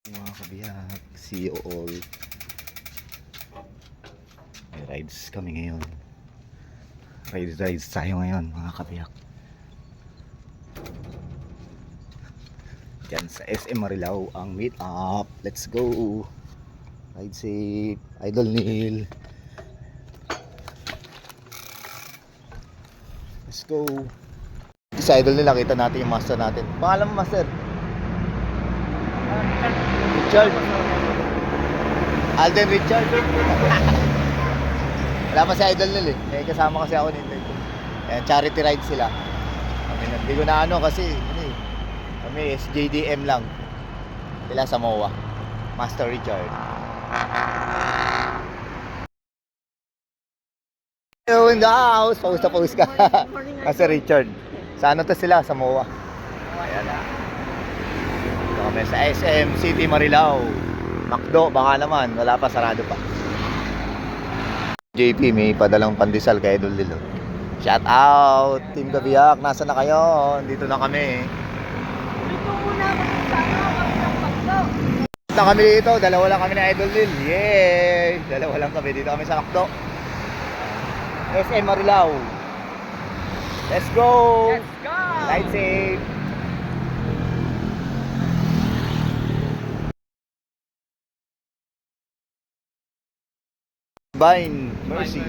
Mga kabiyak, see you all. May rides kami ngayon. Rides tayo ngayon mga kabiyak. Diyan sa SM Marilao ang meet up. Let's go. Ride safe. Idol Neil. Let's go. Sa Idol Neil nakita natin yung master natin. Pangalan mo master? Richard. Alden Richard. Wala pa si Idol Neil eh. Kasama kasi ako nito. Charity ride sila. Hindi ko na ano kasi kami SJDM lang. Sila sa MOA. Master Richard. Hello in the house. Pause na pause ka. Master Richard. Sa ano to sila? Sa MOA. Ayan na. Ito kami sa SM City Marilao. Macdo, baka naman. Wala pa, sarado pa. JP, may padalang pandesal kay Idol Lilo. Shout out, Team Kabiyak. Nasaan na kayo? Dito na kami. Dito muna kami sa kami ng Macdo. Dito kami dito. Dalawa lang kami na Idol Lil. Yay! Dalawa lang kami. Dito kami sa Macdo. SM Marilao. Let's go! Let's go! Ride safe! Divine Mercy.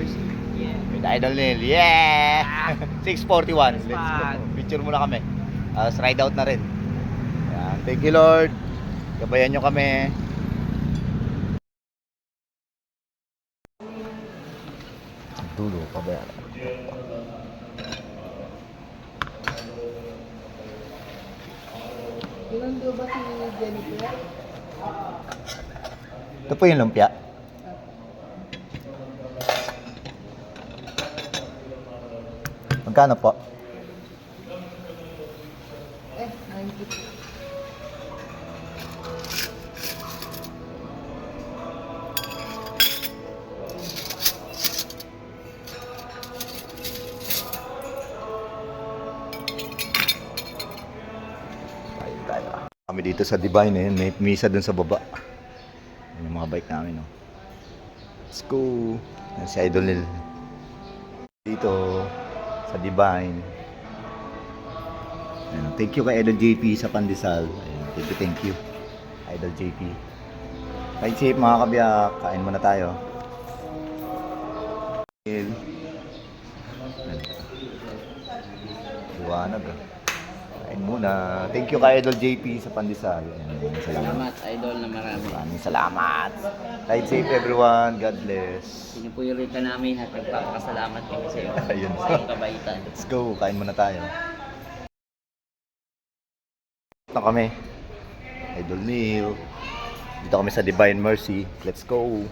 Yeah. With Idol Neil. Yeah! 641. Let's go. Picture muna kami. Ride out na rin. Yan. Thank you Lord. Gabayan nyo kami. Dulo, pabayan. Inundo ba si Jennifer? Ito po yung lumpia. Magkano po? 90. Kami dito sa Divine eh. May misa dun sa baba. Yung mga bike namin, no? Let's go. Yan si Idol Neil. Dito sa Divine. Ayan, thank you kay Idol JP sa pandesal. Ayan, thank you. Idol JP. Ride safe mga kabiyak. Kain muna tayo. Buwanag ah. Kain muna. Thank you kay Idol JP sa pandesal. Ayan, Salamat, idol na marami. Maraming salamat. Ride safe everyone. God bless. Pinupuyulit ka namin at nagpapakasalamat kami sa iyo. Ayun. Sa iyong kabaitan. Let's go. Kain muna tayo. Dito kami. Idol Neil. Dito kami sa Divine Mercy. Let's go.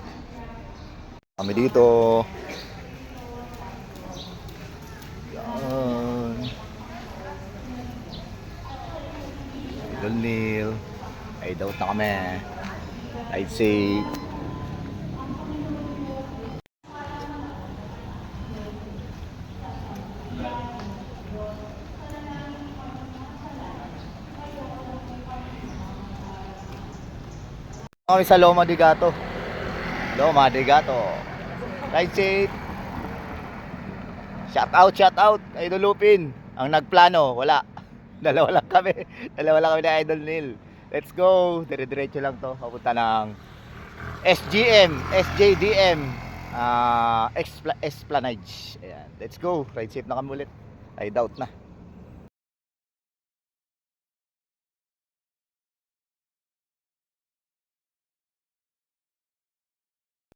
Kami dito. Yan. Idol Neil. Ride out na kami. Ride safe. Kami sa Loma de Gato. Loma de Gato. Ride safe. Shout out. Idol Lupin. Ang nagplano, wala. Dalawa lang kami. Dalawa lang kami na Idol Neil. Let's go. Dire-diretso lang to. Papunta ng SJDM. Esplanade. Ayan. Let's go. Ride safe na kami ulit. Ride out na.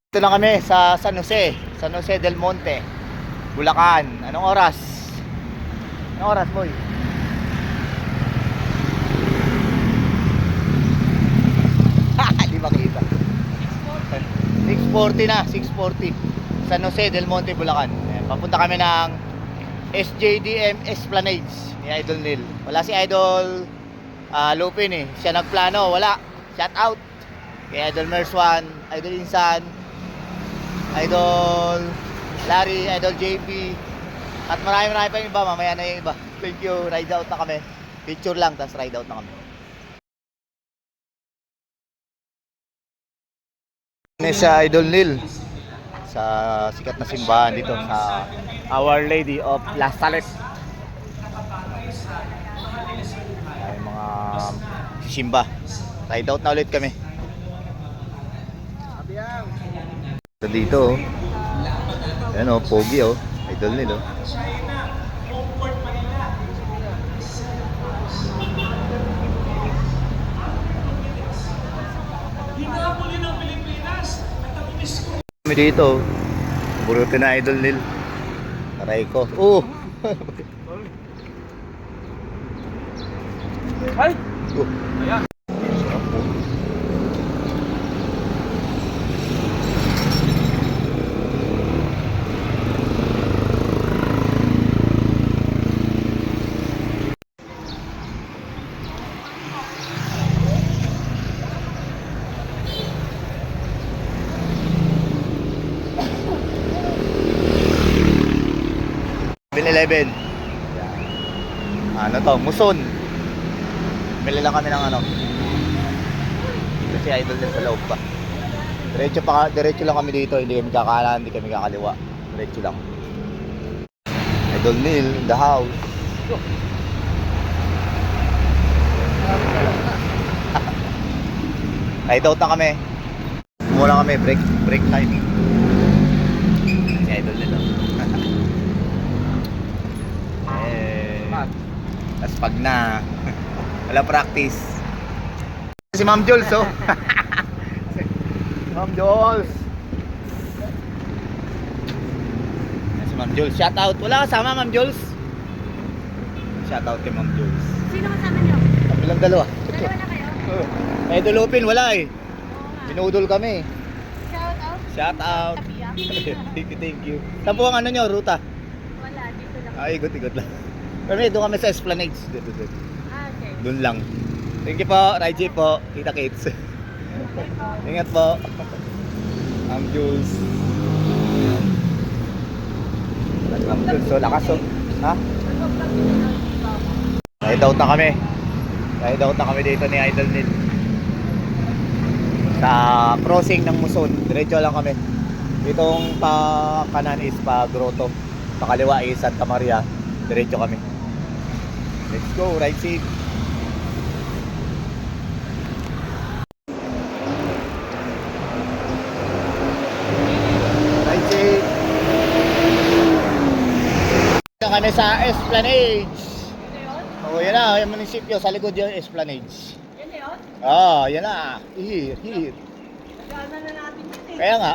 Ito na kami sa San Jose del Monte, Bulacan. Anong oras? Anong oras, boy? Di makita. 6:40 na, 6:40. San Jose del Monte, Bulacan. Ayan, papunta kami ng SJDM Esplanades ni Idol Neil. Wala si Idol Lupin eh. Siya nagplano, wala. Shout out kay Idol Merswan, Idol Insan, Idol Larry, Idol JP, at marami pa yung iba. Mamaya na yung iba. Thank you. Ride out na kami. Picture lang, tapos ride out na kami. Sa Idol Nil, sa sikat na simbahan dito sa Our Lady of La Salette. Ay mga simba. Ride out na ulit kami. Dito oh. Ayan oh, pogi oh. Idol Nil oh. Kami dito, buruto na Idol Nil. Aray ko. Oh! Ay! Oh. Ayan. Sarap po. Eleven. Ano to? Muson. Bili lang kami ng ano. Kasi Idol din sa loob pa. Diretso lang kami dito, hindi kami kakanan, hindi kami kakaliwa. Diretso lang. Idol Nil in the house. Ride out na kami. Muna kami, break time. Si Idol Nil. Tapos pag na wala practice si Ma'am Jules oh. Ma'am Jules. Si Ma'am Jules, shout out. Wala kasama Ma'am Jules. Shout out kay Ma'am Jules. Sino kasama niyo? Kami lang dalawa. Dalawa na kayo? Eh Dolopin wala eh. Oo nga. Binudol kami. Shout out. Shout out. Kapiya. Thank you. Saan po ang ano nyo, ruta? Wala, dito lang. Ay, ikot lang. Kami, doon kami sa Esplanades. Doon. Ah, okay. Doon lang. Thank you po, Raiji po, Tita Kates. Ingat po. Ma'am Jules. Ma'am Jules, so lakas oh. Ha? Ride out na kami. Ride out na kami dito ni Idol Nil. Sa crossing ng Muson. Diretso lang kami. Itong pa kanan is pa Grotto. Pa kaliwa is Santa Maria. Diretso kami. Let's go, ride safe. Ride safe. Dito kami sa Esplanades. Oh, yan na, yung munisipyo sa likod yung Esplanades. Yan na yun? Ah, yan na. Here. Nagana na natin yun eh. Kaya nga.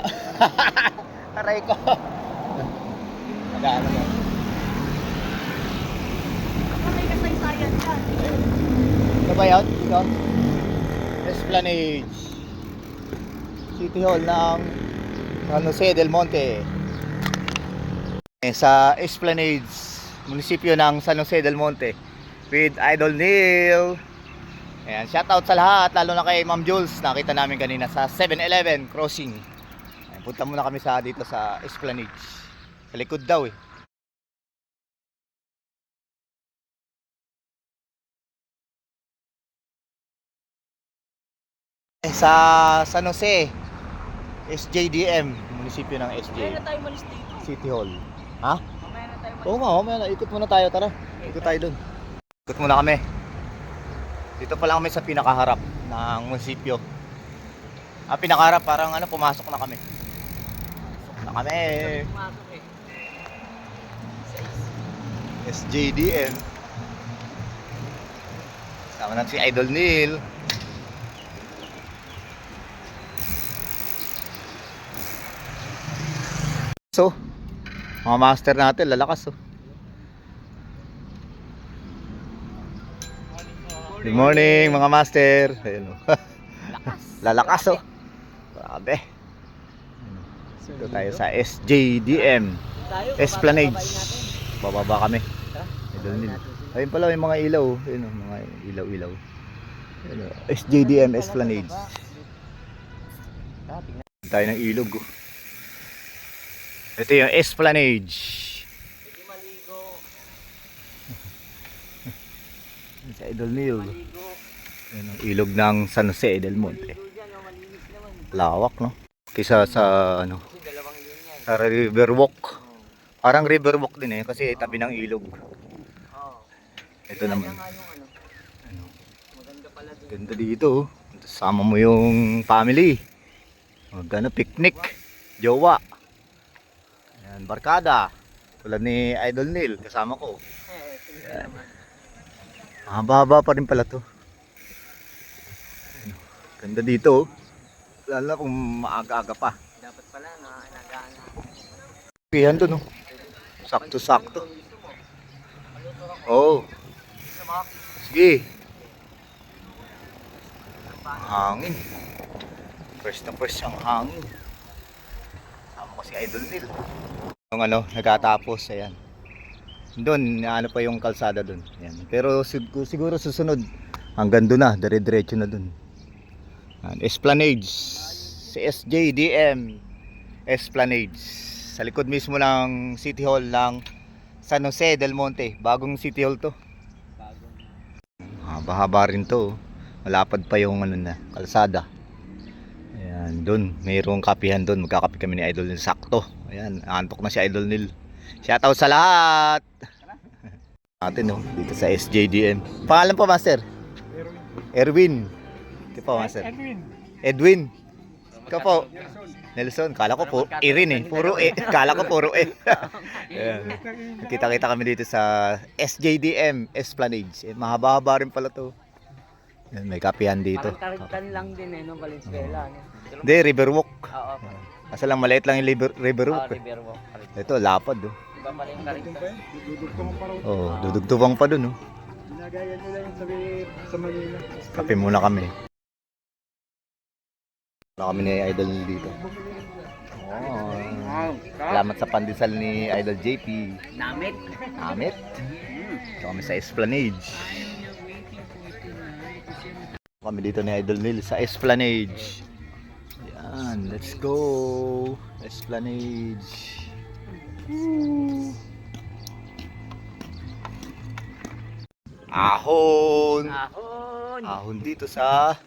Aray ko. Magano mo. May kasaysayan yan. Ano ba yun? Ito? Esplanades. City Hall ng San Jose del Monte. Sa Esplanades, munisipyo ng San Jose del Monte with Idol Nil. Ayan, shoutout sa lahat, lalo na kay Ma'am Jules. Nakita namin kanina sa 7-Eleven crossing. Ayan, punta muna kami dito sa Esplanades. Sa likod daw eh. Sa San Jose, SJDM, munisipyo ng SJ. Mamaya na tayo malis dito. City Hall. Ha? Mamaya na tayo malis. Oo nga, mamaya na. Ikot muna tayo, tara. Ikot tayo dun. Ikot muna kami. Dito pa lang kami sa pinakaharap ng munisipyo. Pinakaharap, parang ano, pumasok na kami. Pumasok na kami. Pumasok eh. SJDM. Sama natin si Idol Nil. So, mga master natin, lalakas oh. Good morning mga master. Ayun oh. Lalakas oh. Grabe. Dito tayo sa SJDM Esplanades. Bababa kami. Ayun nila. Ayun pala yung mga ilaw. Ayun oh, mga ilaw-ilaw. Ayun oh. SJDM Esplanades. Tayo ng ilog oh. Ito yung Esplanades. Pwede maligo. Sa Idol Nil. Maligo. Ayun ang ilog ng San Jose del Monte. Maligo dyan, oh, malinis naman. Lawak no? kaysa sa ano, Kasi dalawang linya eh. sa Riverwalk. Parang Riverwalk din eh kasi tabi ng ilog. Oo. Ito naman. Nga yung ano. Ano, Maganda pala dito. ganda dito. Oh. Sama mo yung family. Magano picnic, jowa. Ayan, barkada. Tulad ni Idol Neil, kasama ko. Sige naman. Mahaba-haba pa rin pala to. Ayan, oh. Ganda dito. Oh. Lalo na kung maaga-aga pa. Dapat pala na alagaan na. Pihan to no. Sakto-sakto. Oo. Oh. Sige. Hangin. First na first ang hangin. Sama ko si Idol Neil. Yung ano, nagkatapos, ayan. Doon, ano pa yung kalsada doon. Ayan. Pero siguro susunod, hanggang doon na, dire-diretso na doon. Esplanades. Si SJDM Esplanades. Sa likod mismo ng City Hall ng San Jose del Monte. Bagong City Hall to. Haba-haba rin to. Malapad pa yung ano na, kalsada. Ayan, doon, mayroong kapihan doon. Magkakape kami ni Idol Neil sakto. Ayan, antok na si Idol Neil. Shoutout sa lahat. Natin no, dito sa SJDM. Pangalan po, Master? Erwin. Ito po, Master. Edwin. Ikaw po. Nelson. Kala ko po Irin eh. Puro E. Kala ko puro E. Ayan. Kita-kita kami dito sa SJDM Esplanades. Mahaba-haba rin pala to. Ayan, may kapihan dito. Parang karikan lang din eh, no? Valenzuela. Hindi, Riverwalk. Oo. Kasi lang maliit lang yung Riverwalk. Riverwalk. Ito, lapad oh. Iba pala yung karikan. Oh, dudugtubang pa dun oh. Ginagayan nila yung sa Manila. Kape muna kami. Wala kami ni Idol dito. Oh. Salamat sa pandesal ni Idol JP. Namit. Amit. Ito kami sa Esplanade. Kami dito ni Idol Neil sa Esplanade. Yan, let's go. Esplanade. Ahon. Ahon. Ahon dito sa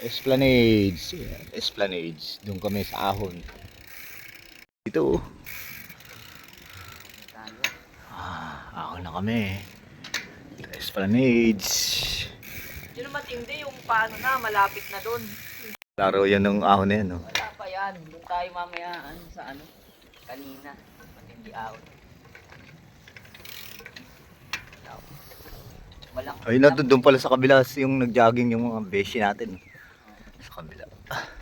Esplanades. Yan, Esplanades. Doon kami sa Ahon. Dito. Ahon na kami. Esplanades. Yun naman hindi yung paano na, malapit na doon. Laro yan ng ahon na yan, no? Wala pa yan. Doon tayo mamaya sa ano, kanina. Matindi out. Walang Ay, doon pala sa kabila yung nag-jogging yung mga beshi natin. Sa kabila.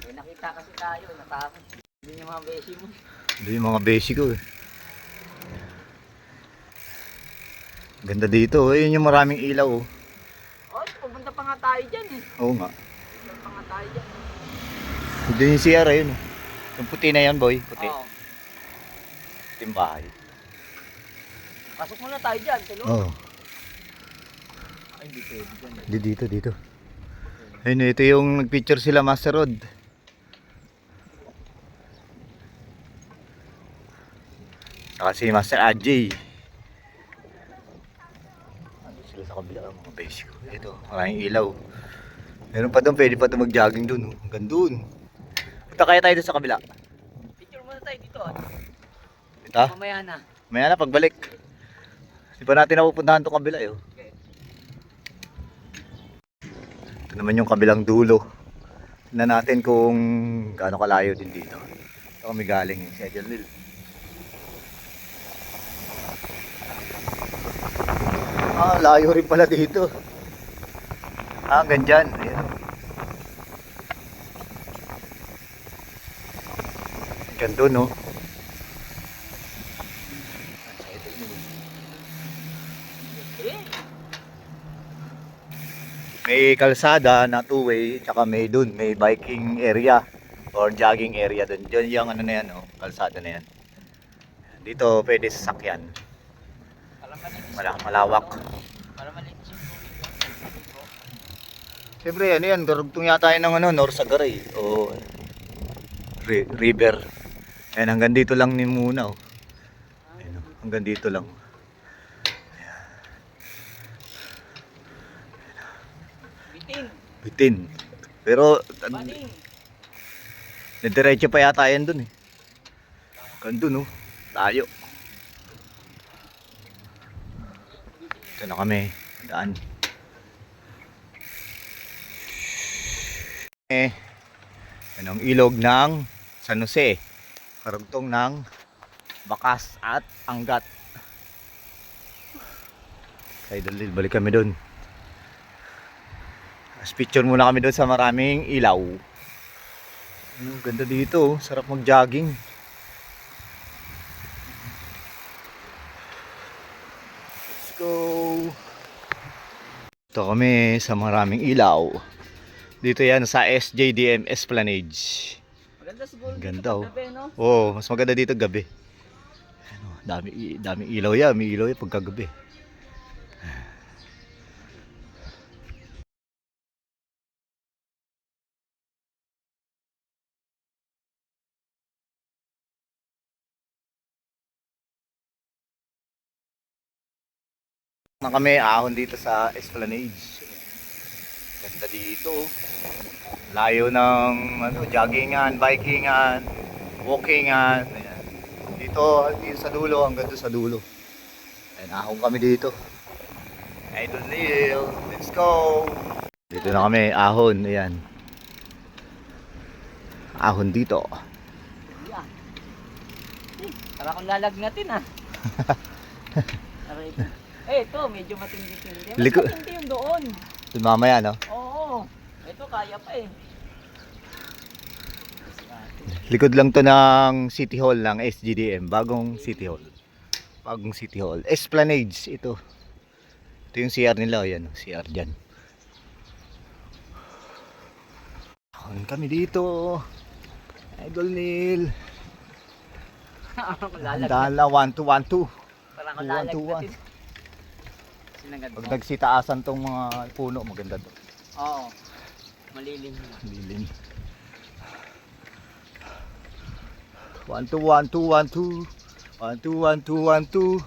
may nakita kasi tayo, natakot. Hindi yung mga beshi mo. Hindi yung mga beshi ko eh. Ganda dito. Ayun yung maraming ilaw oh. Oh, pupunta pa nga tayo dyan eh. Oo nga. Pupunta pa nga tayo dyan. Doon yung CR ayun oh. Yung puti na yan boy. Puti. Oo. Puti yung bahay. Pasok muna tayo dyan, tulog. Oo. Ay, hindi pwede dyan. Dito. Ayun, ito yung nagpicture sila Master Rod. Saka si Master Ajay. Andun sila sa kabila mga basic. Ito, maraming ilaw. Meron pa doon, pwede pa doon mag-jogging doon. Oh. Hanggang doon. Punta kaya tayo doon sa kabila. Picture muna tayo dito. Ah. Ito, Mamaya na. maya na pagbalik. Di pa natin napupuntahan itong kabila eh. Oh. Ito naman yung kabilang dulo. Tignan natin kung gaano kalayo din dito. Ito kami galing sa Idol Neil. Layo rin pala dito. Hanggang dyan. Ayan. Hanggang doon, no? May kalsada na two-way, tsaka may dun, may biking area or jogging area dun. Diyan yung ano na yan, oh, kalsada na yan. Dito pwede sasakyan. Malawak. Para malinis yung tubig. Siyempre, ano yan, darugtong yata yun ng ano, Norsagaray o river. Ayan, hanggang dito lang ni muna, oh. Ayan, oh, hanggang dito lang. Bitin. Bitin. Pero, Baling. Diretso pa yata yan dun eh. Gandun oh. Tayo. Ito na kami. Daan. Yan ang ilog ng San Jose. Karugtong ng Bakas at Angat. Kay Idol, balik kami dun. As picture muna kami doon sa maraming ilaw. Ganda dito, sarap mag-jogging. Let's go. Ito kami sa maraming ilaw. Dito yan sa SJDM Esplanade. Maganda siguro Ganda, dito oh. paggabi, no? Oh, mas maganda dito gabi. Ano, daming ilaw yan, may ilaw yan pagkagabi. Na kami ahon dito sa Esplanade. Ganda dito. Layo ng joggingan, bikingan, walkingan. Ayan. Dito sa dulo, hanggang doon sa dulo. Ayan, ahon kami dito. Idol Neil, let's go! Dito na kami, ahon. Ayan. Ahon dito. Yeah. Para akong lalagnatin ah. Aray ko. Ito, medyo matindi-tindi. Mas Liko- matindi yung doon. Doon mamaya, no? Oo. Ito, kaya pa eh. Likod lang to ng City Hall ng SGDM. Bagong City Hall. Bagong City Hall. Esplanades ito. Ito yung CR nila. Yan, CR dyan. Ahon kami dito. Idol Neil. Parang akong lalagnatin. Dala 1212. Parang akong 121. lalagnatin. Sinagad Pag mo. nagsitaasan tong mga puno, maganda to. Oo. Malilim na. Lilim. 121212. 121212.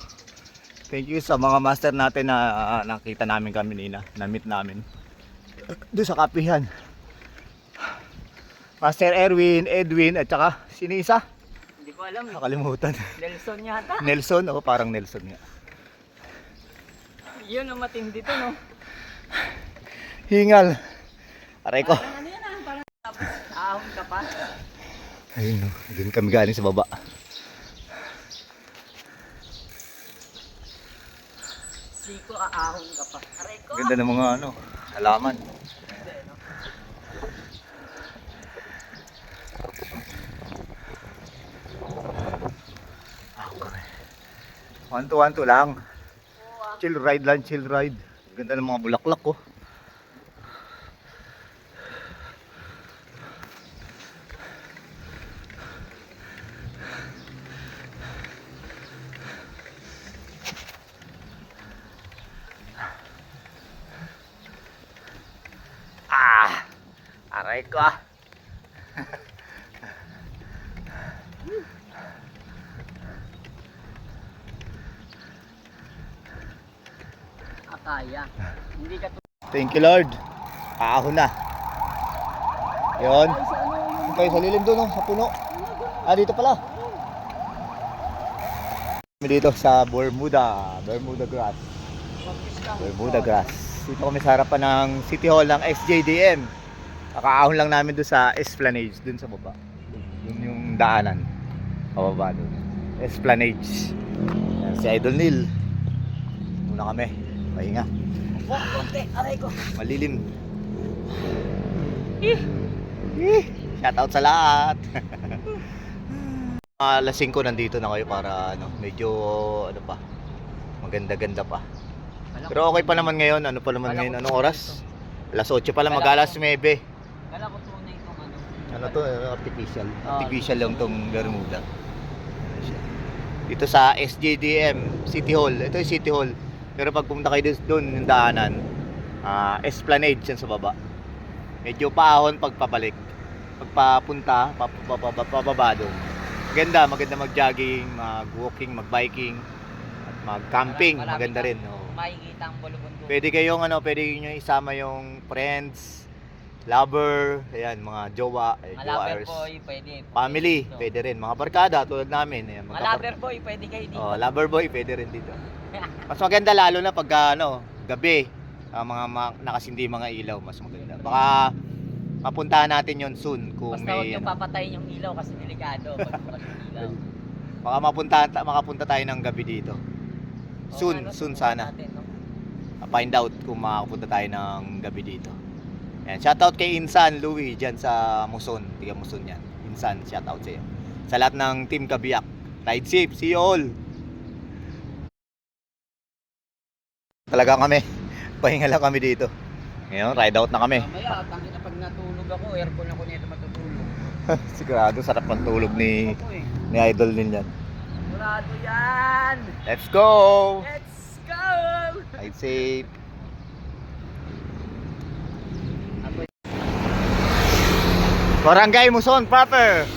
Thank you sa mga master natin na nakita namin kami nina, na-meet namin. Doon sa kapihan. Master Erwin, Edwin, at saka sino isa? Hindi ko alam eh. Nakalimutan. Nelson yata. Nelson, ako parang Nelson nga. Yun ang matindi to, no? Hingal. Aray ko. Parang ano yan ah. Parang ahon ka pa. Ayun no, doon kami galing sa baba. Siko, aahon ka pa. Aray ko. Ganda ng mga halaman. Okay. 1212 lang. Chill ride lang, chill ride. Ganda ng mga bulaklak ko. Aray ko ah. Akaya. Hindi ka Thank you Lord. Ahon na. Yon. Tayo sa lilim doon, sa puno. Dito pala. Kami dito sa Bermuda grass. Bermuda grass. Dito kami sa harapan ng City Hall ng SJDM. Nakaahon lang namin doon sa Esplanades, doon sa baba. Doon yung daanan. Pababa doon. Esplanades. Yan, si Idol Neil. Muna kami. Pahinga. konti. Aray ko. Malilim. Shout out sa lahat. Alas 5 nandito na kayo para medyo pa. Maganda-ganda pa. Pero okay pa naman ngayon. Ano pa naman ngayon? Anong oras? Alas 8 pa lang, mag-alas 9. Kala ko tunay itong ano. Ano to? Artificial. Artificial lang tong Bermuda. Dito sa SJDM City Hall. Ito yung City Hall. Pero pag pumunta kayo doon yung daanan, Esplanade yan sa baba. Medyo paahon pagpabalik. Pagpapunta, pababa doon. Maganda mag-jogging, mag-walking, mag-biking, at mag-camping. Maganda rin. Oh. Makikita ang bulubundong. Pwede kayong pwede niyo isama yung friends, lover, ayan, mga jowa, Mga lover jowers. boy, pwede. Family, Dito. pwede rin. Mga barkada, tulad namin. Ayan, Mga lover boy, pwede kayo dito. Oh, lover boy, pwede rin dito. Mas maganda lalo na pag gabi. Nakasindi mga ilaw, mas maganda. Baka mapuntahan natin yon soon kung Basta huwag may yung papatayin yung ilaw kasi delikado pag bukas yung ilaw. baka makapunta tayo ng gabi dito. Soon, Oo, soon subukan sana. natin, no? Find out kung makakapunta tayo ng gabi dito. Ayan, shoutout kay Insan Louie dyan sa Muson. Tiga Muson yan. Insan, shoutout sa iyo. Sa lahat ng Team Kabiyak. Ride safe. See you all. Talaga kami. Pahinga lang kami dito. Ngayon, ride out na kami. Mamaya, tangin na pag natulog ako, aircon ako nito matutulog. Sigurado sarap ang tulog ni Ako eh. Idol din yan. Sigurado yan! Let's go! Let's go! Ride safe. Barangay Muson proper.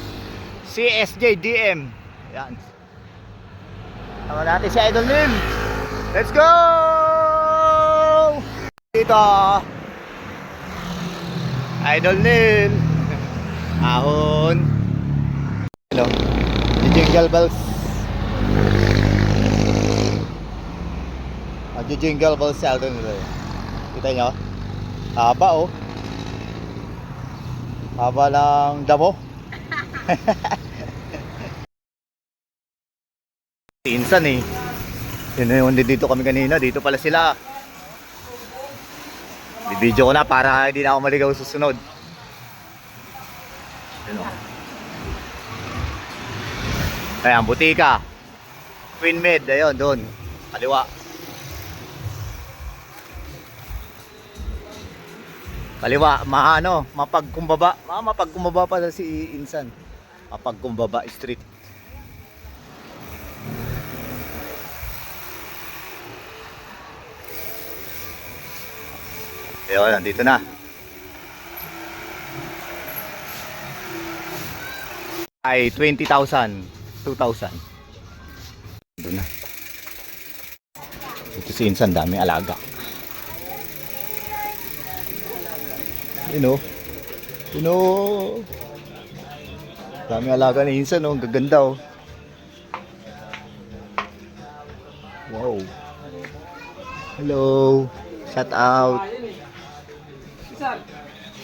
CSJDM. Yan. Tama natin si Idol Nim. Let's go! Dito. Idol Nim. Ahon. Hello. Jingle bells. Jingle bells si Idol Nim. Kita nyo? Haba oh. Haba ng damo. Insan eh. Yun yung dito kami kanina. Dito pala sila. I-video ko na para hindi na ako maligaw susunod. Yun o. Ayan, butika. Queen Med. Ayun, doon. Kaliwa. Kaliwa, mapagkumbaba. Mapagkumbaba pala si Insan. Mapagkumbaba street. Ayun, nandito na. Ay 20,000, 2,000. Doon na. Ito si Insan, dami alaga. You know. Dami alaga ni Insan, oh. Ang gaganda, oh. Wow. Hello. Shout out.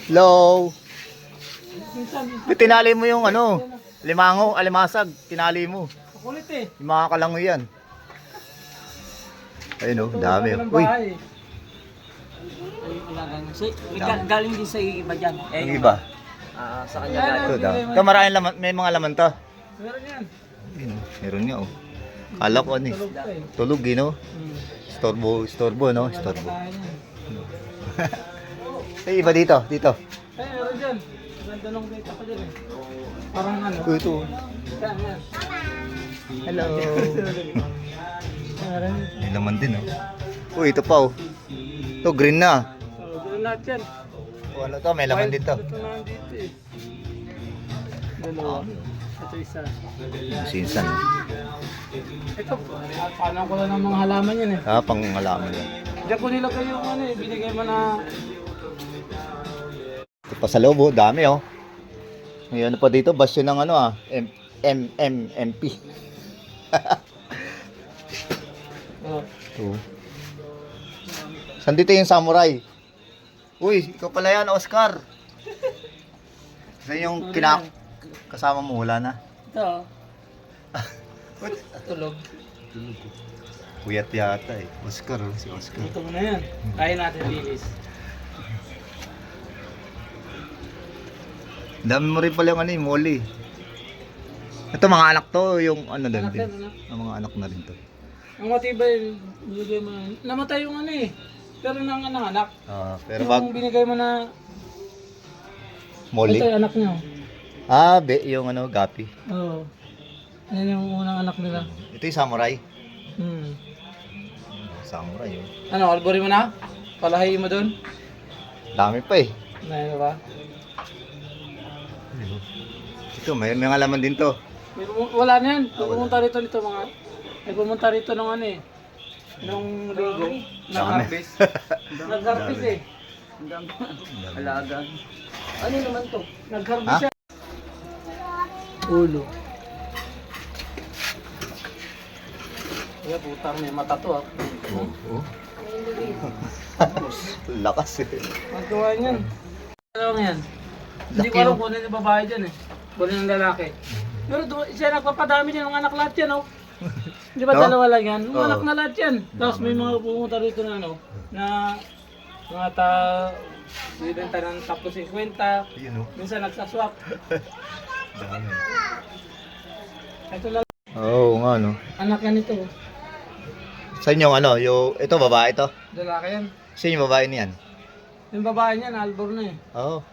Hello. Tinali mo yung alimasag. Tinali mo. Kulit eh. Yung mga kalangoy yan. Ayun, oh. Dami, oh. Uy, Galing din sa iba dyan. yung iba. Sa kanya Ito daw. Ito maraming laman, may mga laman to. Meron yan. Ayun, oh. Meron nga, oh. Kala ko ano eh. Tulog pa eh. Tulog, no? Storbo, no? Storbo. Kaya yan. Ay, iba dito. Ay, meron dyan. Ganda nung data ko dyan eh. Parang ano. Ito. Yan, yan. Hello. Meron. May laman din, oh. Uy, ito pa, oh. Ito, green na. Oh, gano'n lahat yan. O, ano to? May laman din to. Ito na dito eh. Dalawa. Ito isa. Sinsan. Ito, paano ko lang ng mga halaman yan eh. Pang alaman yan. Diyan ko nilagay yung ano eh, binigay mo na... Ito pa sa loob, oh. Dami, oh. May ano pa dito, basyo ng MP. Oh. Ito. Saan dito yung samurai? Uy, ikaw pala yan, Oscar. Saan yung kasama mo? Wala na. Ito. Tulog. Puyat yata eh. Oscar, oh. Si Oscar. Ito mo na yan. Kaya natin lilis. Dami mo rin pala yung Molly. Ito mga anak to, yung ano din. Anak yan, anak. Ang mga anak na rin to. Ang matibay, binigay mo na... Namatay yung ano eh. Pero nang anak. Pero Yung binigay mo na... Molly? Ito yung anak niyo. Yung gapi. Oo. Yan yung unang anak nila. Ito yung samurai. Hmm. Samurai, oh. Ano, albori mo na? Palahayin mo doon? Dami pa eh. Ano ba? Ito, may mga laman din to. Wala na yan. Pumunta rito mga... May pumunta rito nung ano eh. Nung linggo. Dami. Nag-harvest. Nag-harvest eh. Ang dami. Alaga. Ano naman to? Nagharbi Ha? siya. Ulo. Kaya putang may mata to ah. Oo. Lakas eh. Magawa niyan. Ano lang yan? Hindi ko Laki, alam oh. kung ano yung babae dyan eh. Kung ano yung lalaki. Pero siya nagpapadami din ng anak lahat yan oh. Di ba No? dalawa lang yan? Mga Oo. anak na lahat yan. Tapos may mga pumunta rito na ano, na mga bibenta ng tapos 50. Yun o. Minsan nagsaswap. Ito lang, Oo nga no. anak yan ito. oh. Saan yung ano, ito babae to? Lalaki yan. Saan yung babae niyan? Yung babae niya, albor na eh. Oo.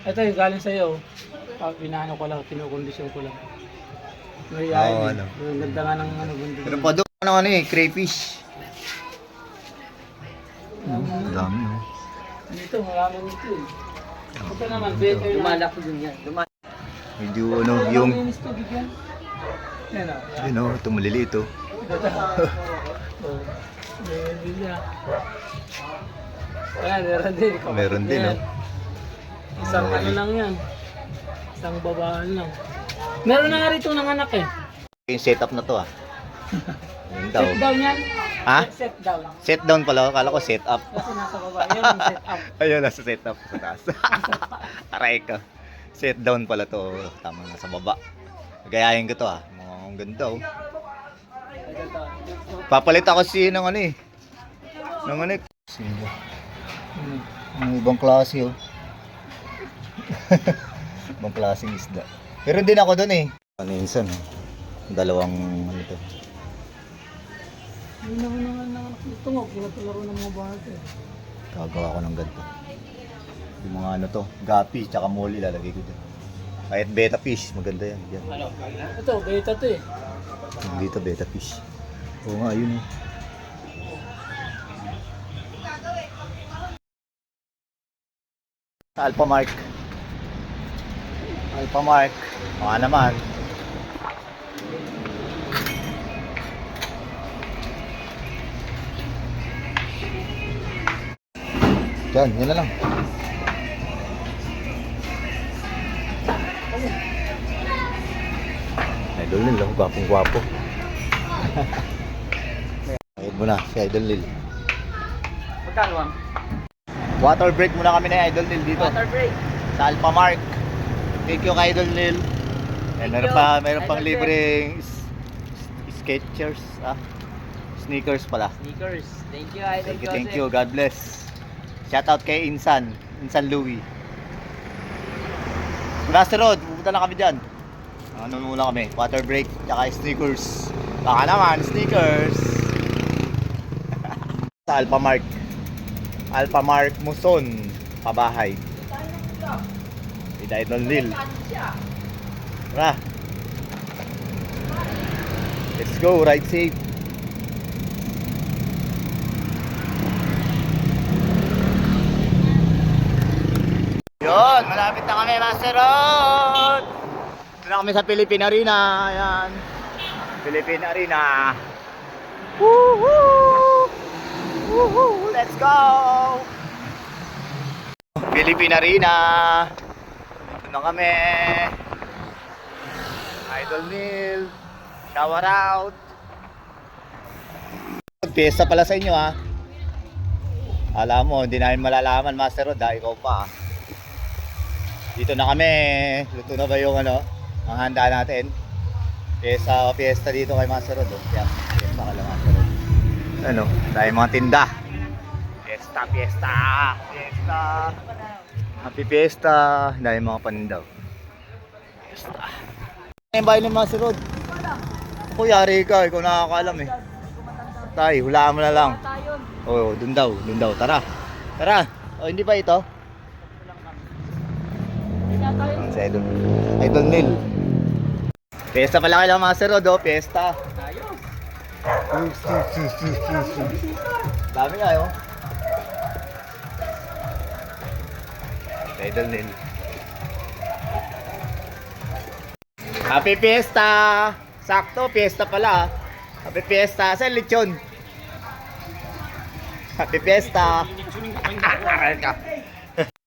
Ito yung galing sa'yo. Pinaano ko lang, kinukondisyon ko lang. May Oo, ano. ano. Yung ganda nga ng ano, bundok. Pero pa doon ano eh, crayfish. Dami no. Dito, marami nito eh. Ito naman, beto yung Lumalaki din yan. Medyo ano, yung... Malinis to, bigyan. Yan o. Yun o, ito maliliit oh. Oh. Meron niya. Ayan, meron din. Meron din, Yan. Isang ano lang yan. Isang babaan lang. Meron na nga rito ng anak eh. Yung setup na to ah. Yun daw. Set down yan. Ha? Set down. Set down pala, akala ko set up. Kasi nasa baba. Yan yung set up. Ayun, nasa set up sa taas. Aray ka. Set down pala to. Tama na sa baba. Gayahin ko to ah. Mukhang ganda oh. Papalit ako ng ano eh. Ng ano eh. Ang ibang klase oh. Ibang klaseng isda. Pero din ako doon eh. Ano minsan oh. Dalawang ano to. Hindi naman naman anak nito mo. Pinatularo ng mga bata eh. Gagawa ko ng ganito. Yung mga ano to. Gapi tsaka moli lalagay ko dyan. Kahit beta fish. Maganda yan. Yan. Ito, beta to eh. Dito beta fish. Oo nga yun eh. Alphamark. Alphamark. Mga naman. Yan na lang. Idol Lil, oh, gwapong-gwapo. Ayun mo na, si Idol Lil. Magkano ang? Water break muna kami na Idol Lil dito. Water break. Sa Alphamark. Thank you kay Idol Lil. Thank Meron you, meron pang Idol Lil. libreng Skechers. Sneakers pala. Sneakers. Thank you, Idol Thank you, Joseph. thank you. God bless. Shout out kay Insan Louie. Master Road, pupunta na kami dyan. Ano muna kami, water break, tsaka sneakers. Baka naman, sneakers. Sa Alphamark. Alphamark Muson, pabahay. With Idol Lil. Tara. Let's go, ride safe. Yun, malapit na kami, Master Road. Ito na kami sa Philippine Arena. Ayan. Philippine Arena. Woohoo! Woohoo! Let's go! Philippine Arena. Ito na kami. Idol Neil. Shower out. Piyesta pala sa inyo ha. Alam mo, hindi namin malalaman, Master Rod, ikaw pa. Dito na kami. Luto na ba yung ano, ang handa natin? Piyesta dito kay Master Rod. Yan, piyesta ka lang, Master Rod. Ano, dahil mga tinda. Piyesta. Happy Fiesta. Dahil mga panindaw. Piyesta. Ano yung bahay ni Master Rod? Ako, yari ka. Ikaw nakakaalam eh. Tay, hulaan mo na lang. Oo, dun daw. Tara. O, hindi ba ito? Si Idol Neil. Fiesta pala kayo Master Rod, oh. Fiesta. Ayos. Dami nga, oh. Si Idol Neil. Happy Fiesta! Sakto, Fiesta pala. Happy Fiesta. Saan lechon? Happy Fiesta. Aral ka.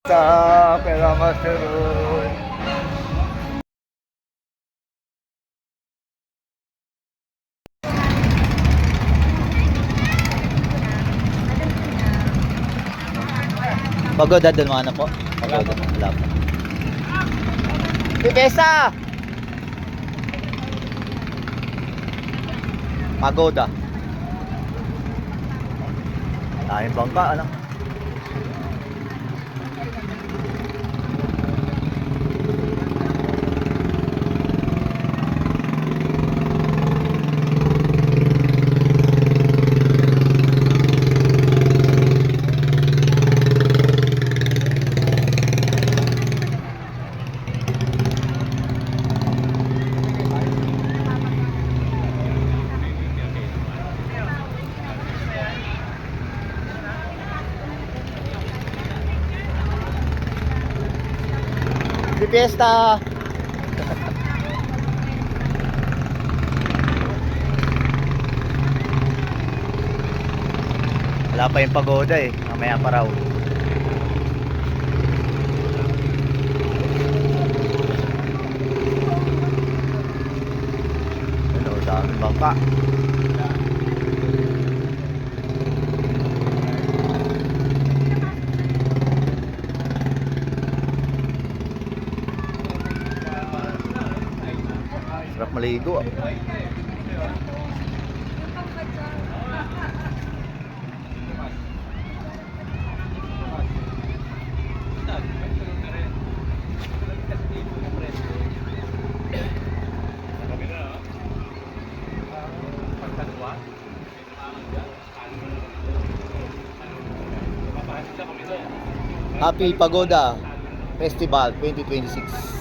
Sa pera masterun. Pagoda doon mga ano po? Pagoda. Wala po. Pipesa! Pagoda. Daming bangka, ano? Di fiesta! Wala pa yung pagoda eh. Mamaya pa raw. Ano, daming bangka. Sarap maligo ah. Happy Pagoda Festival 2026.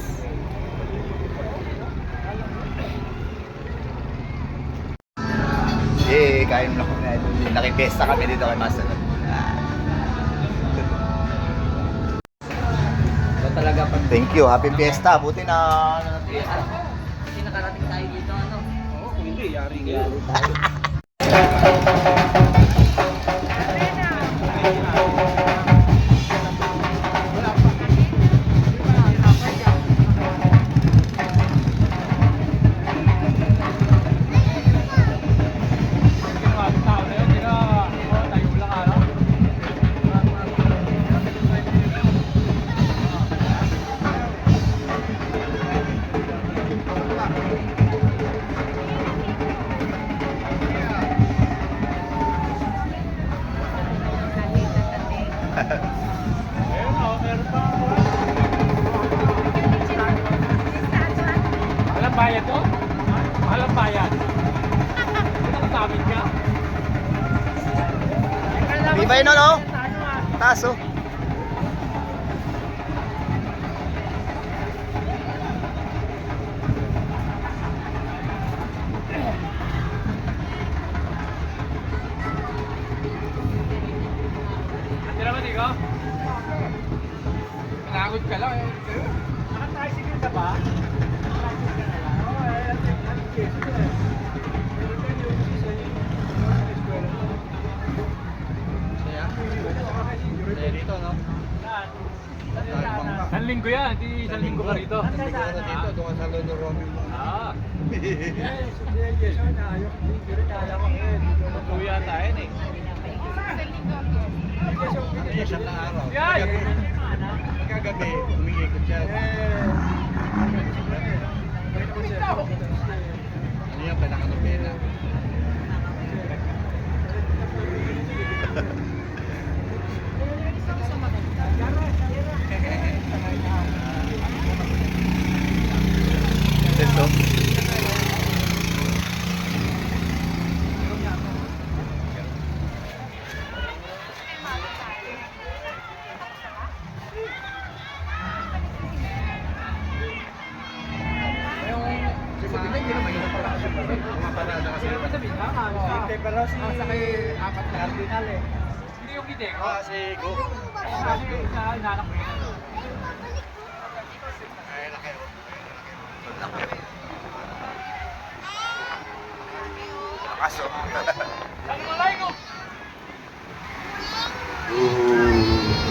Kain mo lang kami na idol. Nakipesta kami dito kay Master. Ito talaga pag Thank you. Happy Fiesta. Buti na ano na fiesta. Kasi nakarating tayo dito, ano? Oo, kung hindi, yari ka. Alam bayad to? Alam bayad. Nakasabit ka? Di ba yun no? Taas oh. Hindi naman ikaw? Pinagod ka lang eh. Naka-tricycle ka ba? dito, no? Isang linggo yan, hindi isang linggo ka rito. Dito, doon sa Lolo Romeo. Ah. Tuya tayo eh. Isang na araw. Yay! Kagabi, umiikot siya. Ano yung pinaka-nobela? Ito. Pero si apat na cardinal eh. Hindi yung kite ko. Si Go. Kasi inanak mo yan. Ay, laki. Kaso. Ang malay ko! Ooh.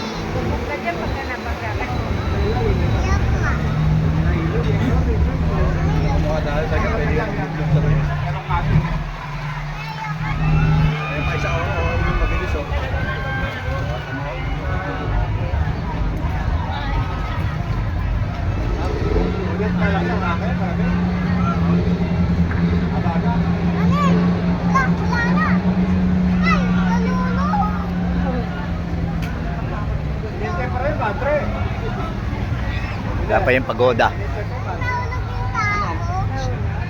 Wala pa yung pagoda.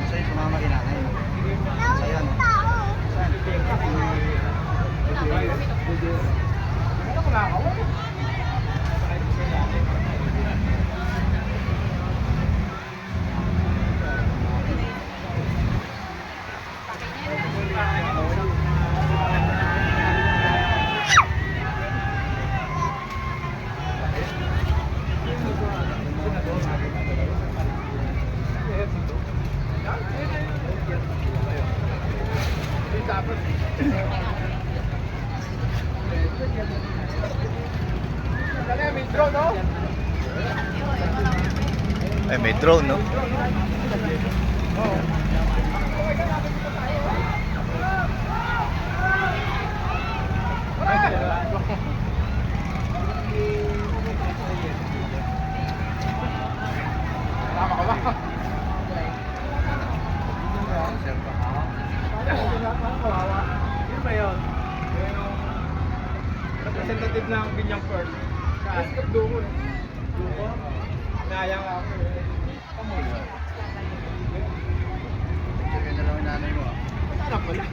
Sa'yo, sumama kinakain. Sa'yo, ano? Ay, may drone, no? Yun ba yun? Representative ng Binyang Pearl. Saan? Dungo. Dungo? Nayang ako. Sige na lang yung nanay mo. Ano pala?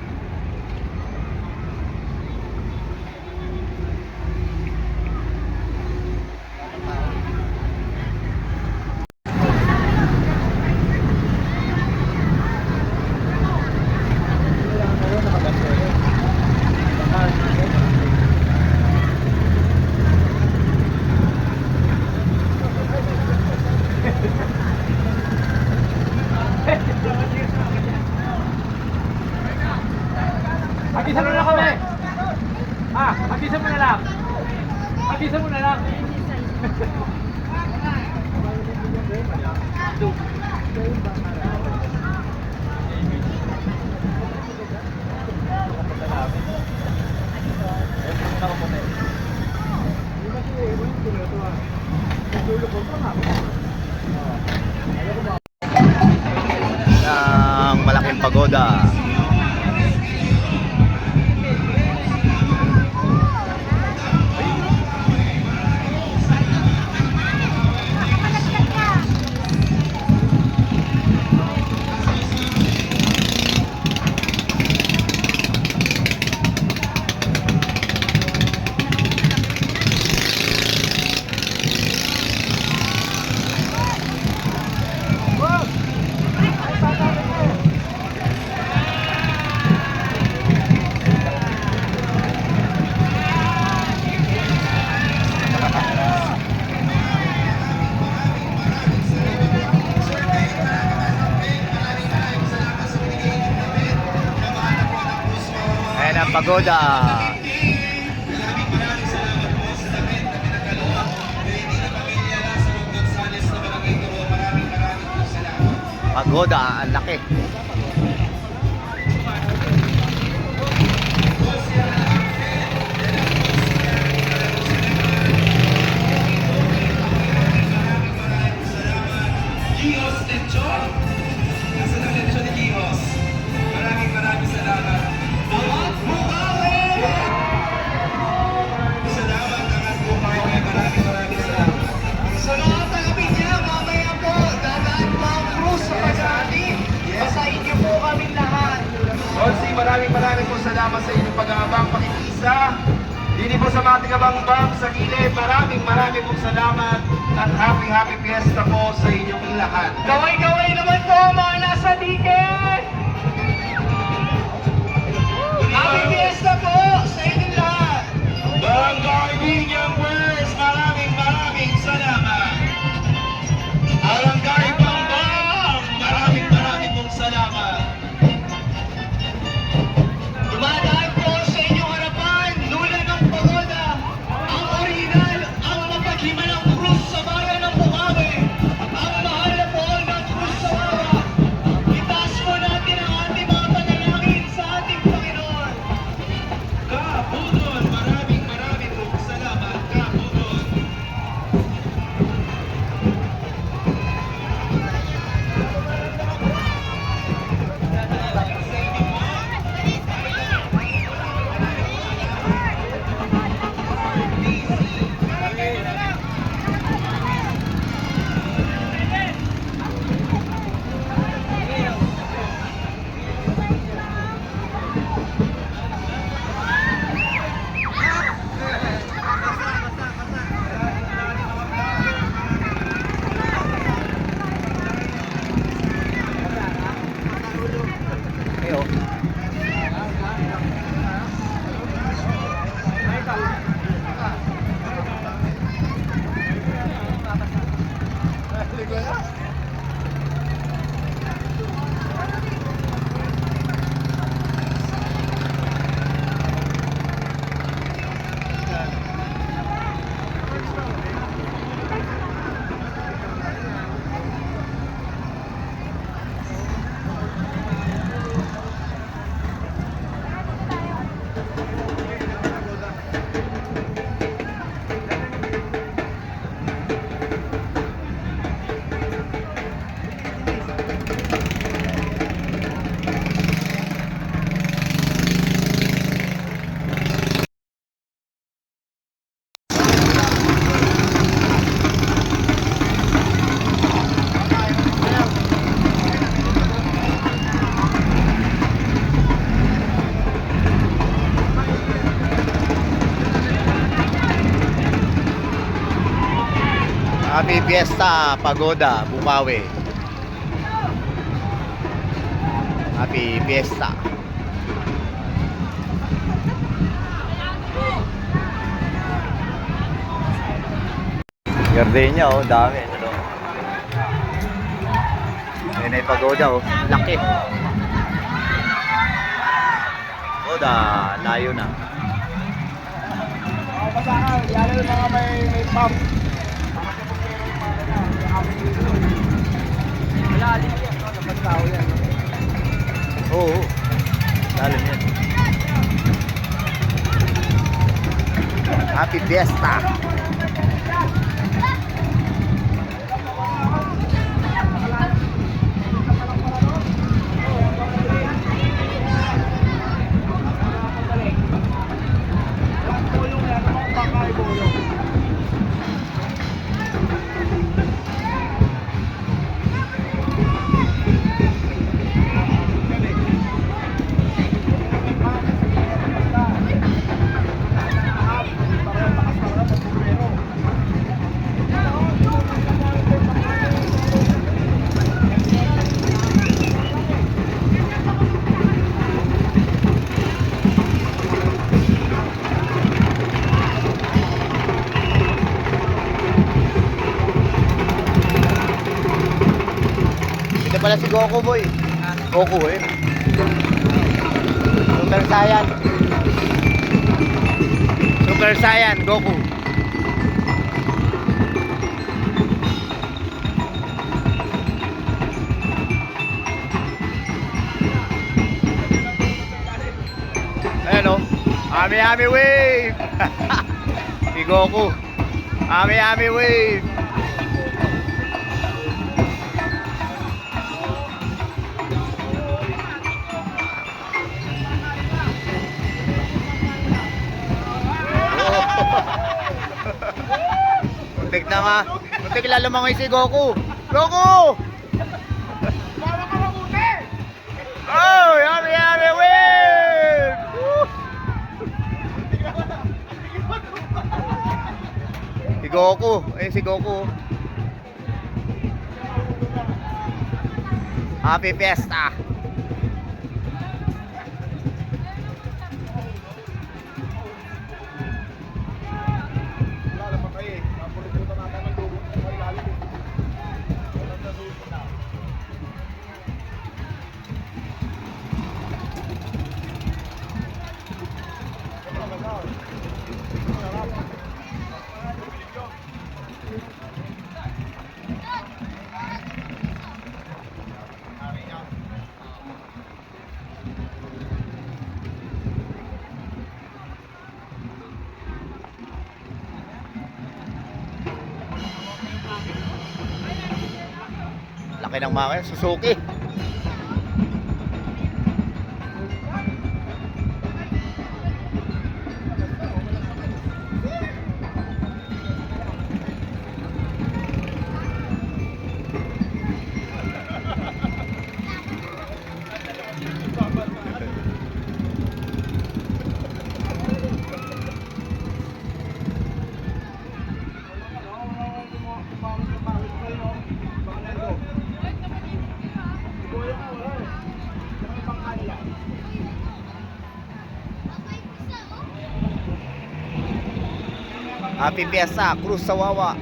Hagisan mo na kami! Hagisan mo na lang! Hagisan mo na lang! Ang malaking pagoda. Ayan ang pagoda. Pagoda, ang laki. Gios Lechon. Nasa na Lechon ni Gios. Maraming salamat. Angat Bukawi! Salamat, Angat Bukawi. Maraming salamat. Sa mga tabi niya, mamaya po, dadaan pa ang krus sa pag-aani. Basahin niyo po kami lahat. Konsi, maraming po salamat sa inyong pag-aabang pakikiisa. Dini po sa mga tigabang-bang sa gilid, maraming pong salamat at happy fiesta po sa inyong lahat. Gaway-gaway naman po mga nasa ticket! Happy fiesta po sa inyong lahat! Barangay Binyang Words, maraming salamat! Barangay Bambang, maraming pong salamat! Dumadaan po sa inyong harapan, lula ng pagoda, ang original, ang mapaghimalang krus sa bayan ng Bukawi, ang mahal na po ng krus sa Happy Fiesta, Pagoda, Bukawi. Happy Fiesta. Gardenia oh, dami. Ito. Ayun ay Pagoda oh, laki. Pagoda, layo na. Oo, lalim yan. Happy Fiesta. Ito pala si Goku boy. Goku eh. Super Saiyan. Super Saiyan Goku. Ayan o. Ami Ami Wave. Si Goku. Ami Ami Wave. Muntik na nga. Muntik na lumangoy si Goku. Goku! Oh, yummy, yummy, wave! Woo! Si Goku. Ayun si Goku. Happy Fiesta. Laki ng makina, Suzuki. Happy Fiesta, Cruz Sawawa.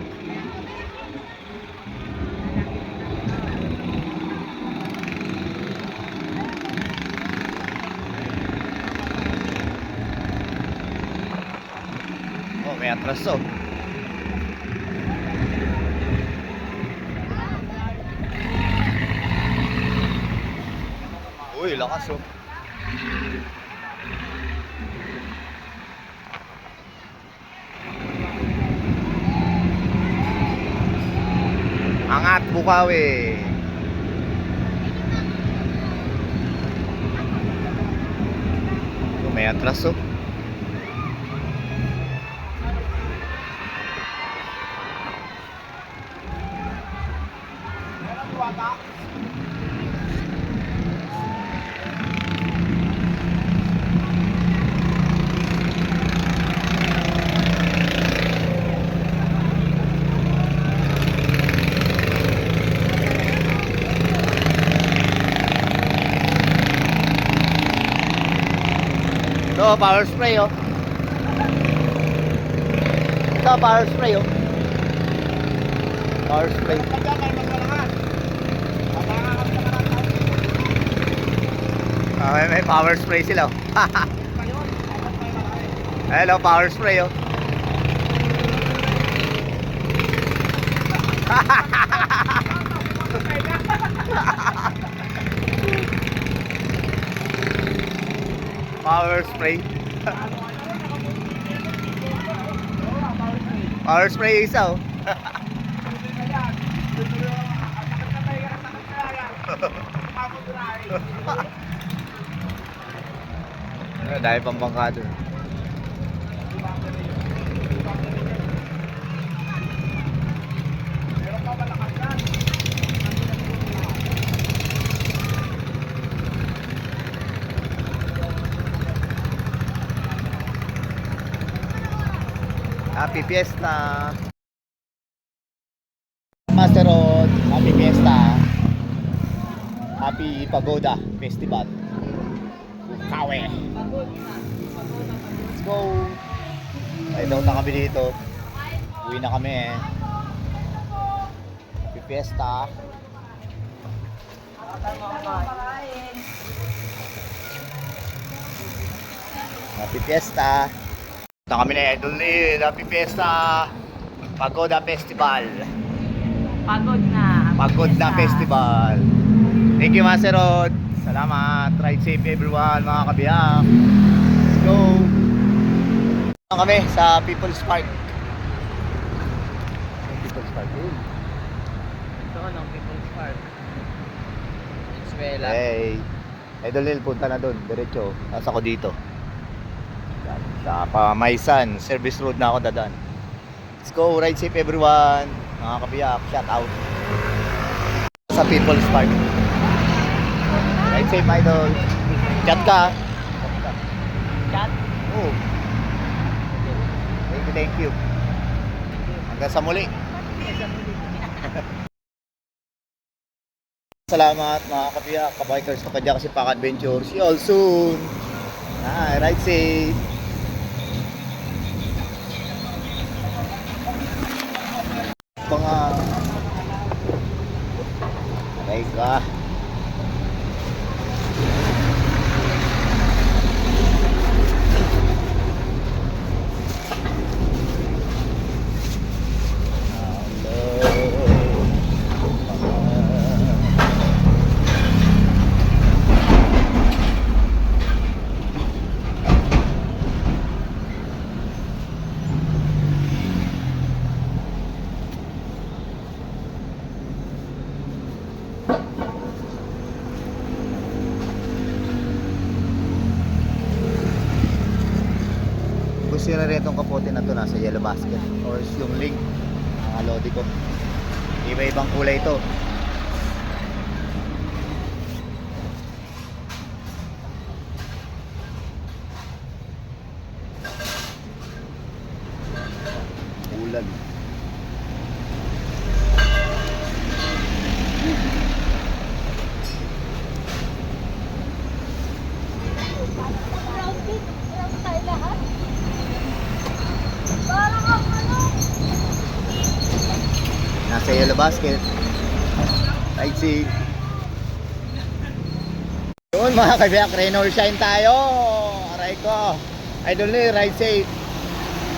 Oh, may atraso. Uy, lakas oh. Angat Bukawi. May atraso. Ito, power spray oh. Ito, power spray oh. Power spray. May power spray sila oh. Hello, power spray oh. Power spray. Power spray isa oh. Dahil pampangkado. Happy Fiesta. Master Road, Happy Fiesta. Happy Pagoda Festival. Bukawi. Let's go. Ay daw na kami dito. Uwi na kami eh. Happy Fiesta. Happy Fiesta. Punta kami na Idol Neil. Happy Fiesta. Pagoda Festival. Pagod na. Pagod na Festival. Thank you, Master Rod. Salamat. Ride safe everyone, mga kabiyak. Let's go. Punta kami sa People's Park. People's Park. Ito ng People's Park. Eskwela. Hey. Idol Neil, punta na doon. Diretso. Tapos ako dito. Yan. Sa Pamaysan. Service road na ako dadaan. Let's go. Ride safe everyone. Mga kabiyak. Shout out. Sa People's Park. Ride safe, Idol. Chat ka. Chat. Oh. Thank you. Hanggang sa muli. Salamat mga kabiyak, kabikers, kapadya kasi Pack Adventure. See you all soon. Ride safe. Mga aray ka. Gusto na rin itong kapote na to, nasa yellow basket or yung link, mga lodi ko. Iba-ibang kulay ito. Ulan. Nasa yellow basket. Ride safe. Yun mga kabiyak, rain or shine tayo. Aray ko. Idol ni, ride safe.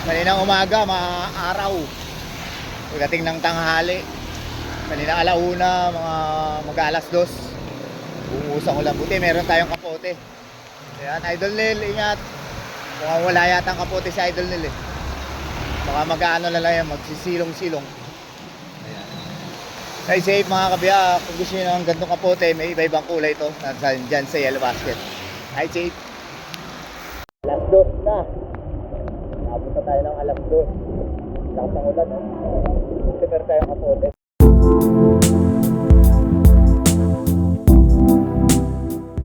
Kaninang umaga, araw. Pagdating ng tanghali. Kanina alauna, mga mag-alas 2. Bumuusang ulan. Buti, meron tayong kapote. Ayan, Idol Nil, ingat. Mukhang wala yata ang kapote si Idol Nil eh. Baka mag-ano na lang yan, magsisilong-silong. Ride safe mga kabiyak. Kung gusto nyo ng gantong kapote, may iba-ibang kulay ito. Dyan sa yellow basket. Ride safe. Alas 2 na. Napunta tayo ng alas 2. Lakas ng ulan. Super tayong kapote.